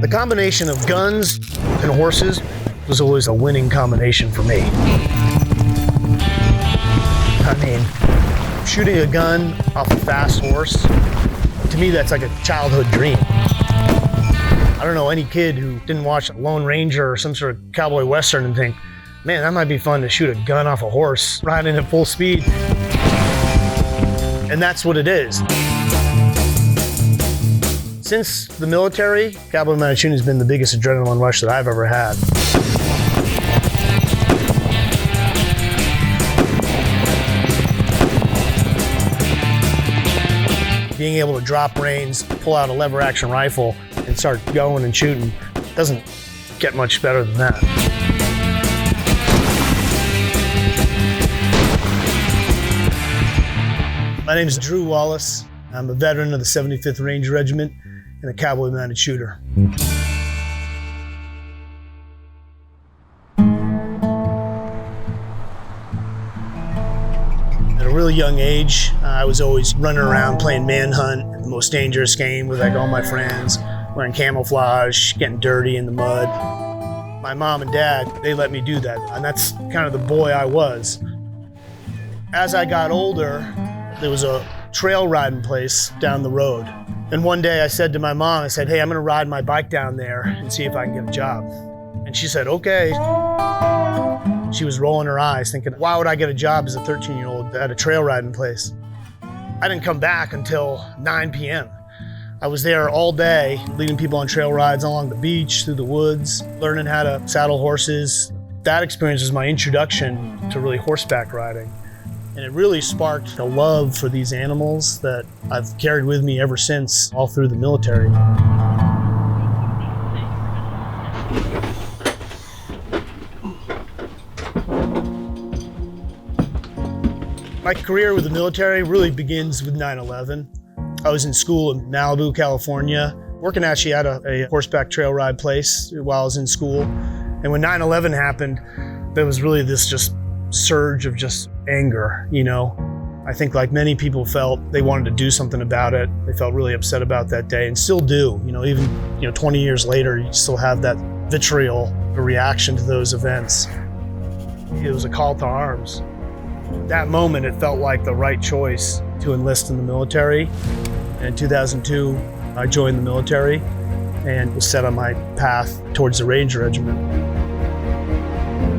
The combination of guns and horses was always a winning combination for me. I mean, shooting a gun off a fast horse, to me that's like a childhood dream. I don't know any kid who didn't watch Lone Ranger or some sort of cowboy western and think, man, that might be fun to shoot a gun off a horse riding at full speed. And that's what it is. Since the military, cowboy mounted shooting has been the biggest adrenaline rush that I've ever had. Being able to drop reins, pull out a lever action rifle, and start going and shooting doesn't get much better than that. My name is Drew Wallace. I'm a veteran of the 75th Ranger Regiment and a cowboy mounted shooter. At a really young age, I was always running around playing manhunt, the most dangerous game with like all my friends, wearing camouflage, getting dirty in the mud. My mom and dad, they let me do that, and that's kind of the boy I was. As I got older, there was a trail riding place down the road. And one day I said to my mom, I said, hey, I'm gonna ride my bike down there and see if I can get a job. And she said, okay. She was rolling her eyes thinking, why would I get a job as a 13-year-old at a trail riding place? I didn't come back until 9 p.m. I was there all day, leading people on trail rides along the beach, through the woods, learning how to saddle horses. That experience was my introduction to really horseback riding. And it really sparked a love for these animals that I've carried with me ever since, all through the military. My career with the military really begins with 9/11. I was in school in Malibu, California, working actually at a horseback trail ride place while I was in school. And when 9/11 happened, there was really this just surge of just anger, you know. I think like many people felt they wanted to do something about it. They felt really upset about that day and still do, you know, even 20 years later, you still have that vitriol, a reaction to those events. It was a call to arms. That moment, it felt like the right choice to enlist in the military. And in 2002, I joined the military and was set on my path towards the Ranger Regiment.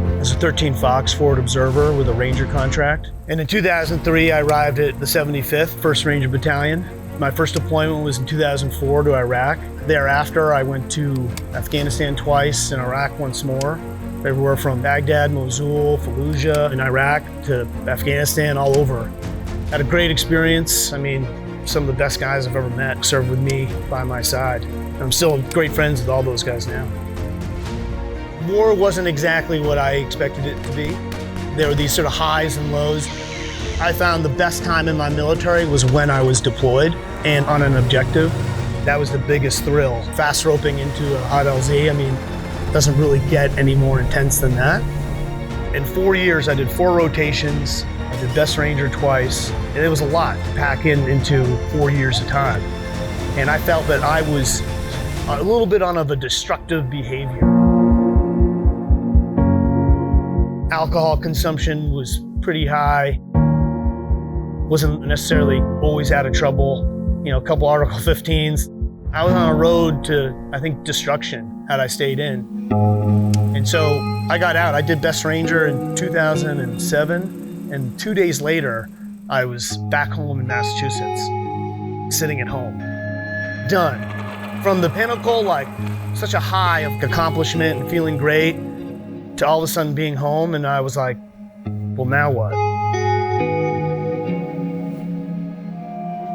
I was a 13 Fox forward observer with a Ranger contract. And in 2003, I arrived at the 75th, 1st Ranger Battalion. My first deployment was in 2004 to Iraq. Thereafter, I went to Afghanistan twice and Iraq once more. Everywhere from Baghdad, Mosul, Fallujah in Iraq to Afghanistan, all over. Had a great experience. I mean, some of the best guys I've ever met served with me by my side. I'm still great friends with all those guys now. War wasn't exactly what I expected it to be. There were these sort of highs and lows. I found the best time in my military was when I was deployed and on an objective. That was the biggest thrill. Fast roping into a hot LZ, I mean, doesn't really get any more intense than that. In 4 years, I did 4 rotations. I did Best Ranger twice. And it was a lot to pack into 4 years of time. And I felt that I was a little bit on of a destructive behavior. Alcohol consumption was pretty high. Wasn't necessarily always out of trouble. A couple Article 15s. I was on a road to, I think, destruction had I stayed in. And so I got out. I did Best Ranger in 2007. And 2 days later, I was back home in Massachusetts, sitting at home. Done. From the pinnacle, like such a high of accomplishment and feeling great, to all of a sudden being home, and I was like, well, now what?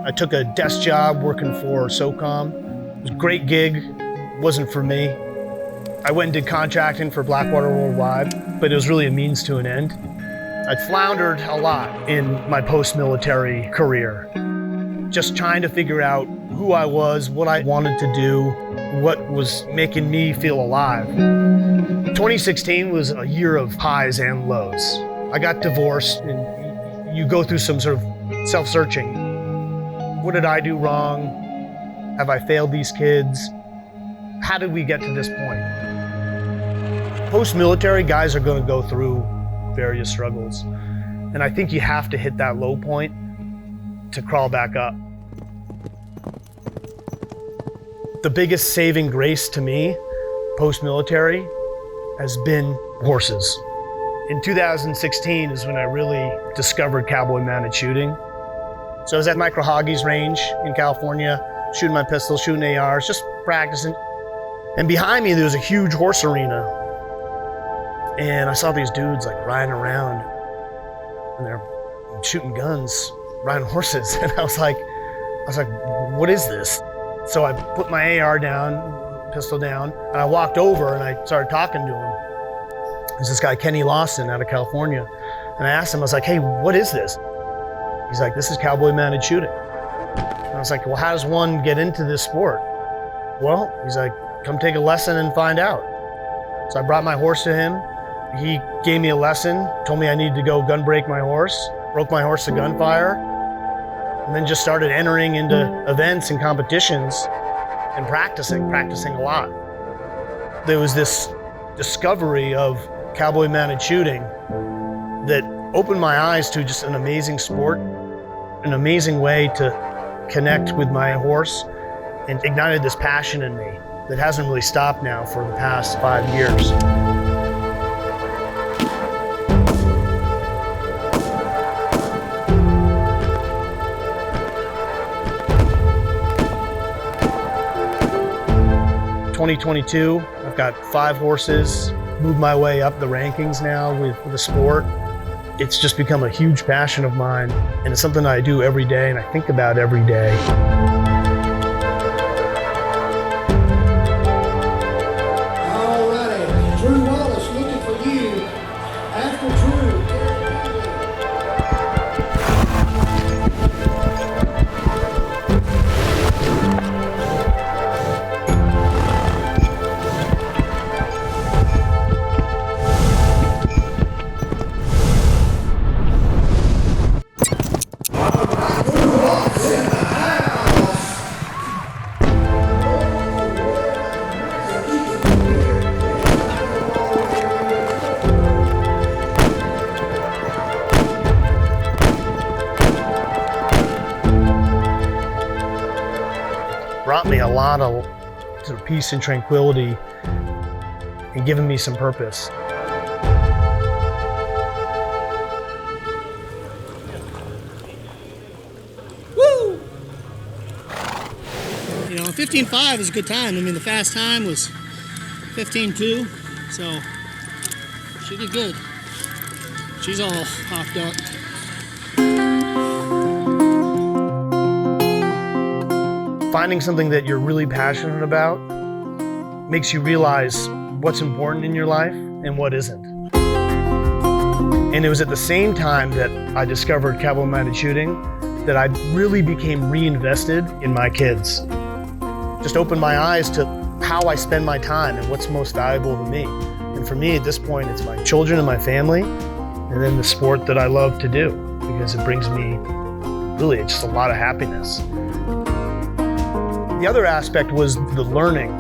I took a desk job working for SOCOM. It was a great gig, wasn't for me. I went and did contracting for Blackwater Worldwide, but it was really a means to an end. I floundered a lot in my post-military career, just trying to figure out who I was, what I wanted to do, what was making me feel alive. 2016 was a year of highs and lows. I got divorced, and you go through some sort of self-searching. What did I do wrong? Have I failed these kids? how did we get to this point? Post-military, guys are going to go through various struggles. And I think you have to hit that low point to crawl back up. The biggest saving grace to me, post-military, has been horses. In 2016 is when I really discovered Cowboy mounted shooting. So I was at Micro Hoggy's range in California, shooting my pistols, shooting ARs, just practicing. And behind me, there was a huge horse arena. And I saw these dudes like riding around and they're shooting guns, riding horses. And I was like, what is this? So I put my AR down, pistol down, and I walked over and I started talking to him. There's this guy, Kenny Lawson, out of California. And I asked him, I was like, hey, what is this? He's like, this is Cowboy mounted shooting. And I was like, well, how does one get into this sport? Well, he's like, come take a lesson and find out. So I brought my horse to him. He gave me a lesson, told me I needed to go gun break my horse, broke my horse to gunfire, and then just started entering into events and competitions and practicing a lot. There was this discovery of Cowboy mounted shooting that opened my eyes to just an amazing sport, an amazing way to connect with my horse, and ignited this passion in me that hasn't really stopped now for the past 5 years. In 2022, I've got 5 horses, moved my way up the rankings now with the sport. It's just become a huge passion of mine, and it's something I do every day and I think about every day. All righty, Drew Wallace looking for you. After Drew, brought me a lot of sort of peace and tranquility and given me some purpose. Woo! You know, 15.5 is a good time. I mean, the fast time was 15.2, so she did good. She's all hopped up. Finding something that you're really passionate about makes you realize what's important in your life and what isn't. And it was at the same time that I discovered Cowboy mounted shooting that I really became reinvested in my kids. Just opened my eyes to how I spend my time and what's most valuable to me. And for me at this point, it's my children and my family, and then the sport that I love to do, because it brings me really just a lot of happiness. The other aspect was the learning.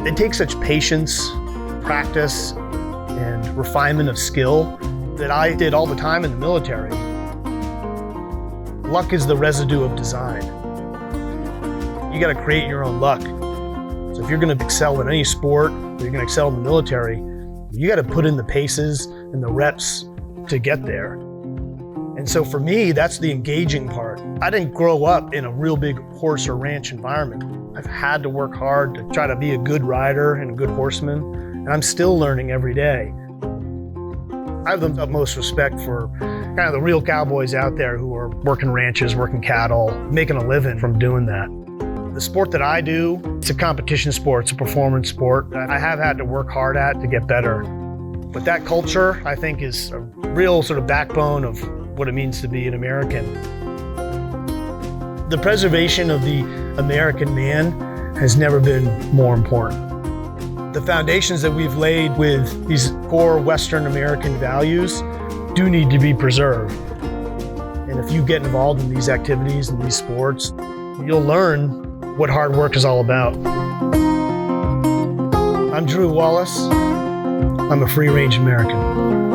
It takes such patience, practice, and refinement of skill that I did all the time in the military. Luck is the residue of design. You gotta create your own luck. So if you're gonna excel in any sport, or you're gonna excel in the military, you gotta put in the paces and the reps to get there. And so for me, that's the engaging part. I didn't grow up in a real big horse or ranch environment. I've had to work hard to try to be a good rider and a good horseman, and I'm still learning every day. I have the utmost respect for kind of the real cowboys out there who are working ranches, working cattle, making a living from doing that. The sport that I do, it's a competition sport, it's a performance sport. I have had to work hard at to get better. But that culture, I think, is a real sort of backbone of what it means to be an American. The preservation of the American man has never been more important. The foundations that we've laid with these core Western American values do need to be preserved. And if you get involved in these activities and these sports, you'll learn what hard work is all about. I'm Drew Wallace. I'm a free-range American.